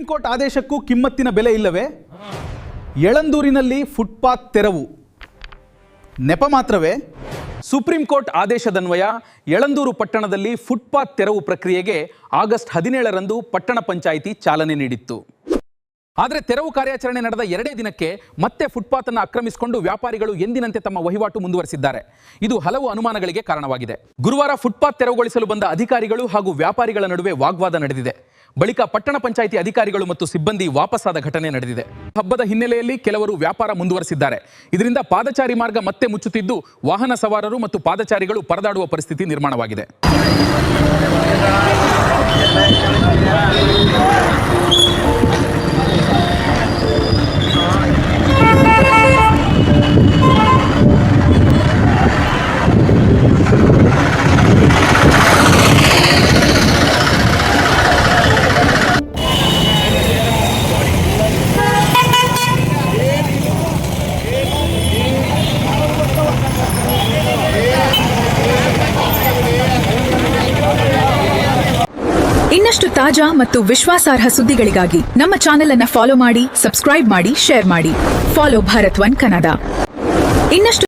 Court ಆದೇಶಕ್ಕೂ ಕಿಮ್ಮತ್ತಿನ ಬೆಲೆ ಇಲ್ಲವೇ? ಯಳಂದೂರಿನಲ್ಲಿ footpath ತೆರವು ನೆಪ ಮಾತ್ರವೇ? ಸುಪ್ರೀಂ ಕೋರ್ಟ್ ಆದೇಶದನ್ವಯ ಯಳಂದೂರು ಪಟ್ಟಣದಲ್ಲಿ ಫುಟ್ಪಾತ್ ತೆರವು ಪ್ರಕ್ರಿಯೆಗೆ ಆಗಸ್ಟ್ 17ರಂದು ಪಟ್ಟಣ ಪಂಚಾಯಿತಿ ಚಾಲನೆ ನೀಡಿತ್ತು. ಆದರೆ ತೆರವು ಕಾರ್ಯಾಚರಣೆ ನಡೆದ 2 ದಿನಕ್ಕೆ ಮತ್ತೆ ಫುಟ್ಪಾತ್ ಅನ್ನು ಆಕ್ರಮಿಸಿಕೊಂಡು ವ್ಯಾಪಾರಿಗಳು ಎಂದಿನಂತೆ ತಮ್ಮ ವಹಿವಾಟು ಮುಂದುವರೆಸಿದ್ದಾರೆ. ಇದು ಹಲವು ಅನುಮಾನಗಳಿಗೆ ಕಾರಣವಾಗಿದೆ. ಗುರುವಾರ ಫುಟ್ಪಾತ್ ತೆರವುಗೊಳಿಸಲು ಬಂದ ಅಧಿಕಾರಿಗಳು ಹಾಗೂ ವ್ಯಾಪಾರಿಗಳ ನಡುವೆ ವಾಗ್ವಾದ ನಡೆದಿದೆ. ಬಳಿಕ ಪಟ್ಟಣ ಪಂಚಾಯಿತಿ ಅಧಿಕಾರಿಗಳು ಮತ್ತು ಸಿಬ್ಬಂದಿ ವಾಪಸ್ಸಾದ ಘಟನೆ ನಡೆದಿದೆ. ಹಬ್ಬದ ಹಿನ್ನೆಲೆಯಲ್ಲಿ ಕೆಲವರು ವ್ಯಾಪಾರ ಮುಂದುವರೆಸಿದ್ದಾರೆ. ಇದರಿಂದ ಪಾದಚಾರಿ ಮಾರ್ಗ ಮತ್ತೆ ಮುಚ್ಚುತ್ತಿದ್ದು ವಾಹನ ಸವಾರರು ಮತ್ತು ಪಾದಚಾರಿಗಳು ಪರದಾಡುವ ಪರಿಸ್ಥಿತಿ ನಿರ್ಮಾಣವಾಗಿದೆ. ಇನ್ನಷ್ಟು ತಾಜಾ ಮತ್ತು ವಿಶ್ವಾಸಾರ್ಹ ಸುದ್ದಿಗಳಿಗಾಗಿ ನಮ್ಮ ಚಾನೆಲ್ ಅನ್ನು ಫಾಲೋ ಮಾಡಿ, ಸಬ್ಸ್ಕ್ರೈಬ್ ಮಾಡಿ, ಶೇರ್ ಮಾಡಿ. Follow Bharat one Kannada. ಇನ್ನಷ್ಟು